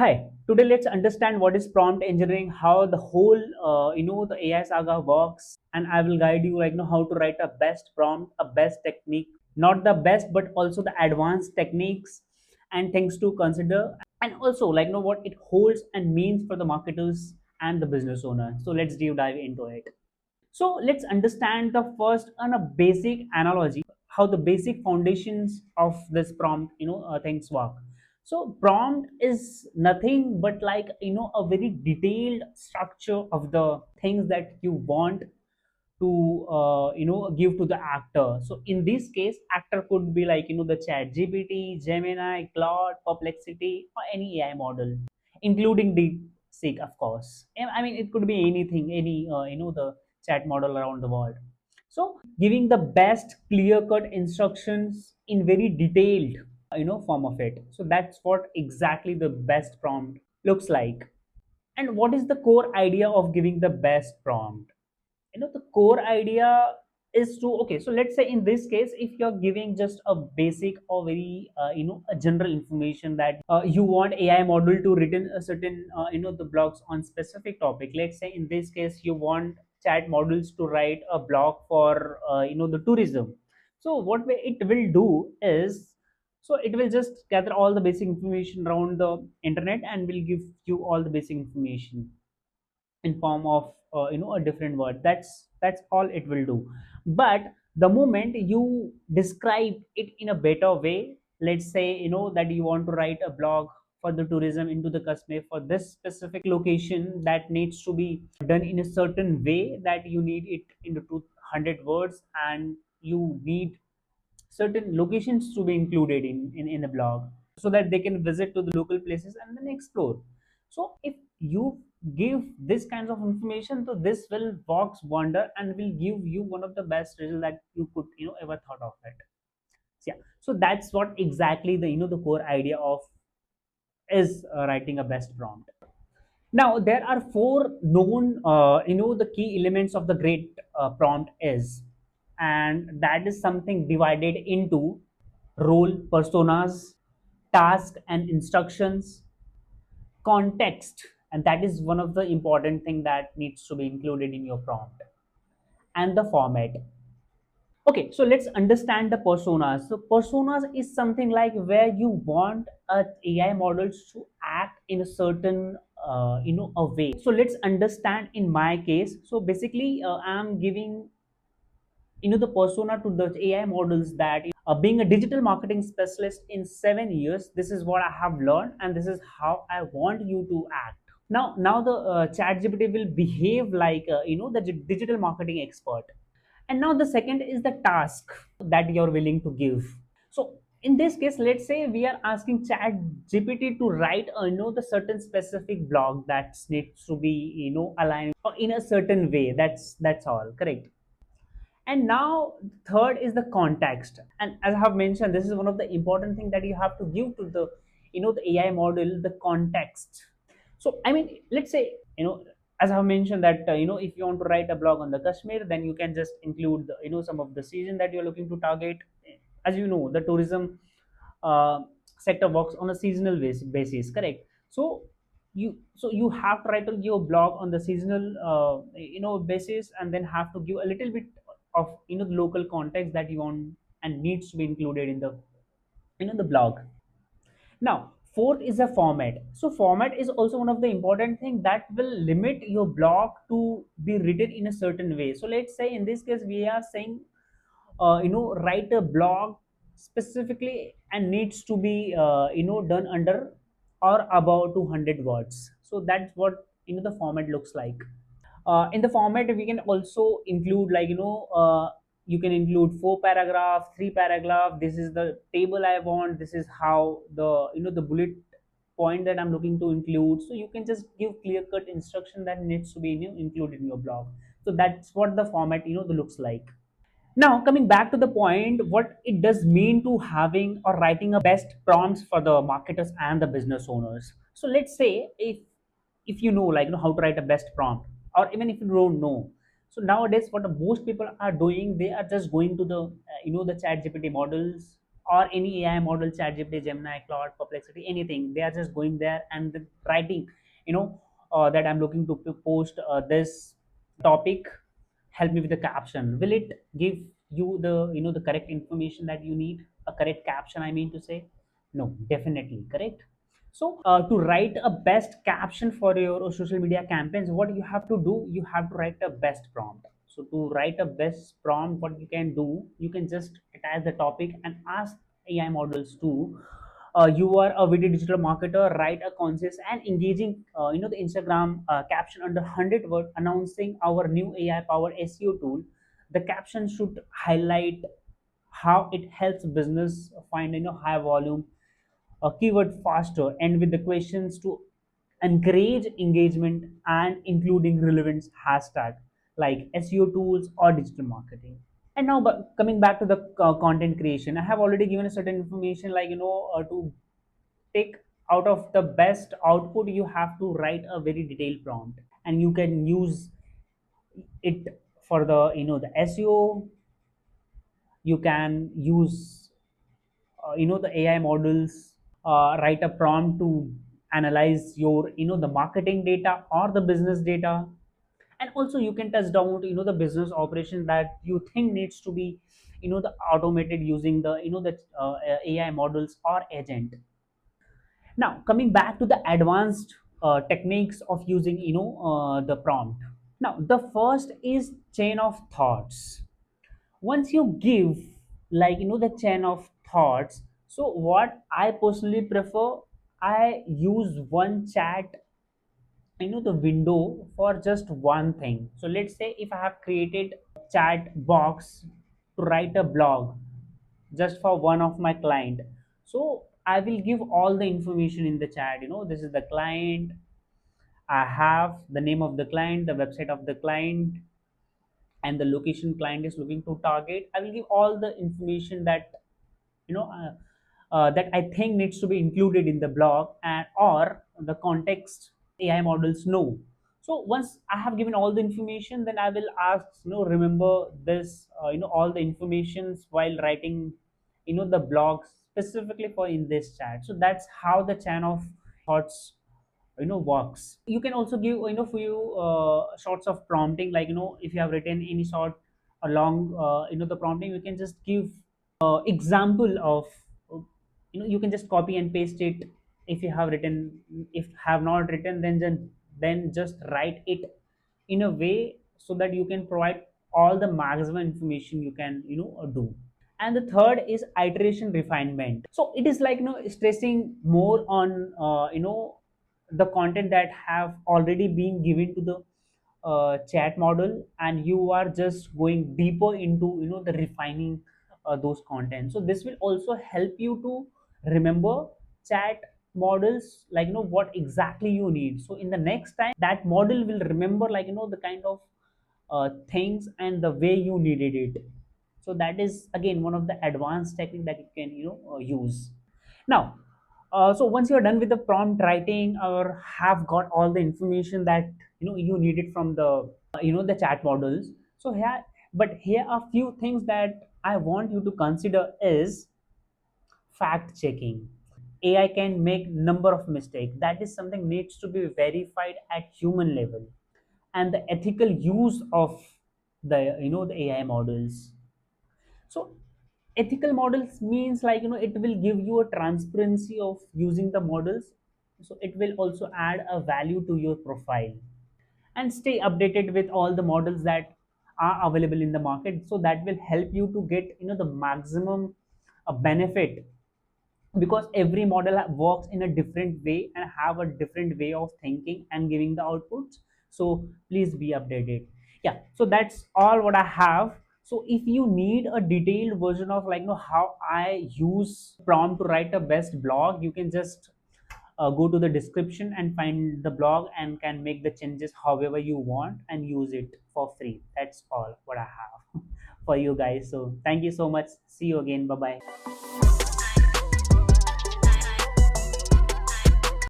Hi, today let's understand what is prompt engineering, how the whole the AI saga works, and I will guide you how to write a best prompt, a best technique, not the best but also the advanced techniques and things to consider, and also what it holds and means for the marketers and the business owner. So let's deep dive into it. So let's understand the first on a basic analogy, how the basic foundations of this prompt, things work. So prompt is nothing but a very detailed structure of the things that you want to give to the actor. So in this case, actor could be the Chat GPT, Gemini, Claude, Perplexity, or any AI model, including DeepSeek, of course. And I mean, it could be anything, any the chat model around the world. So giving the best clear cut instructions in very detailed form of it. So that's what exactly the best prompt looks like. And what is the core idea of giving the best prompt? The core idea is to, okay, so let's say in this case, if you're giving just a basic or very a general information that you want AI model to written a certain the blogs on specific topic. Let's say in this case you want chat models to write a blog for the tourism. So what it will do is, so it will just gather all the basic information around the internet and will give you all the basic information in form of a different word. That's all it will do. But the moment you describe it in a better way, let's say that you want to write a blog for the tourism into the Kashmir for this specific location that needs to be done in a certain way, that you need it into 200 words and you need certain locations to be included in the blog, so that they can visit to the local places and then explore. So if you give this kinds of information, so this will works wonder and will give you one of the best results that you could ever thought of it. So, yeah, so that's what exactly the the core idea of is writing a best prompt. Now there are four known the key elements of the great prompt is, and that is something divided into role, personas, task and instructions, context, and that is one of the important thing that needs to be included in your prompt, and the format. Okay, so let's understand the personas. So personas is something like where you want a AI models to act in a certain a way. So let's understand in my case. So basically I'm giving the persona to the AI models that being a digital marketing specialist in 7 years, this is what I have learned and this is how I want you to act. Now the chat GPT will behave like the digital marketing expert. And now the second is the task that you're willing to give. So in this case, let's say we are asking chat GPT to write the certain specific blog that needs to be aligned in a certain way. That's all correct. And now third is the context, and as I have mentioned, this is one of the important thing that you have to give to the the AI model, the context. So I mean, let's say as I have mentioned that if you want to write a blog on the Kashmir, then you can just include the, some of the season that you're looking to target. As you know, the tourism uh, sector works on a seasonal basis, correct? So you have to write your blog on the seasonal basis, and then have to give a little bit of the local context that you want and needs to be included in the the blog. Now fourth is a format. So format is also one of the important thing that will limit your blog to be written in a certain way. So let's say in this case we are saying write a blog specifically and needs to be done under or above 200 words. So that's what the format looks like. In the format we can also include you can include 4 paragraph, 3 paragraph. This is the table I want, this is how the the bullet point that I'm looking to include. So you can just give clear cut instruction that needs to be included in your blog. So that's what the format looks like. Now, coming back to the point, what it does mean to having or writing a best prompts for the marketers and the business owners. So let's say if you know how to write a best prompt, or even if you don't know. So nowadays, what most people are doing, they are just going to the the Chat GPT models or any AI model, ChatGPT, Gemini, Claude, Perplexity, anything, they are just going there and then writing, you know, that I'm looking to post this topic, help me with the caption. Will it give you the, you know, the correct information that you need, a correct caption, I mean to say? No, definitely correct. So to write a best caption for your social media campaigns, what you have to do, you have to write a best prompt. So to write a best prompt, what you can do, you can just attach the topic and ask AI models to, you are a video digital marketer, write a conscious and engaging, you know, the Instagram caption under 100 word announcing our new AI powered SEO tool. The caption should highlight how it helps business find, you know, high volume a keyword faster, and with the questions to encourage engagement and including relevant hashtag like SEO tools or digital marketing. And now, but coming back to the content creation, I have already given a certain information, like, you know, to take out of the best output, you have to write a very detailed prompt, and you can use it for the, you know, the SEO. You can use, you know, the AI models, write a prompt to analyze your, you know, the marketing data or the business data. And also you can touch down to, you know, the business operation that you think needs to be, you know, the automated using the, you know, the AI models or agent. Now coming back to the advanced techniques of using, you know, the prompt. Now the first is chain of thoughts. Once you give, like, you know, the chain of thoughts, so what I personally prefer, I use one chat, you know, the window for just one thing. So let's say if I have created chat box to write a blog just for one of my client, so I will give all the information in the chat. You know, this is the client, I have the name of the client, the website of the client, and the location client is looking to target. I will give all the information that, you know, that I think needs to be included in the blog, and or the context AI models know. So once I have given all the information, then I will ask, you know, remember this, you know, all the informations while writing, you know, the blog specifically for in this chat. So that's how the chain of thoughts, you know, works. You can also give, you know, few sorts of prompting, like, you know, if you have written any sort along, you know, the prompting, you can just give example of, you know, you can just copy and paste it. If you have written, if have not written, then just write it in a way so that you can provide all the maximum information you can, you know, do. And the third is iteration refinement. So it is like, you know, stressing more on, you know, the content that have already been given to the chat model, and you are just going deeper into, you know, the refining those content. So this will also help you to remember chat models, like, you know, what exactly you need. So in the next time that model will remember, like, you know, the kind of things and the way you needed it. So that is again one of the advanced technique that you can, you know, use. Now so once you're done with the prompt writing or have got all the information that, you know, you needed from the, you know, the chat models, so here, but here are few things that I want you to consider is fact checking. AI can make number of mistakes, that is something needs to be verified at human level. And the ethical use of the, you know, the AI models. So ethical models means, like, you know, it will give you a transparency of using the models. So it will also add a value to your profile, and stay updated with all the models that are available in the market. So that will help you to get, you know, the maximum benefit, because every model works in a different way and have a different way of thinking and giving the outputs. So please be updated. Yeah, so that's all what I have. So if you need a detailed version of, like, you know, how I use prompt to write a best blog, you can just go to the description and find the blog and can make the changes however you want and use it for free. That's all what I have for you guys. So thank you so much, see you again, bye bye.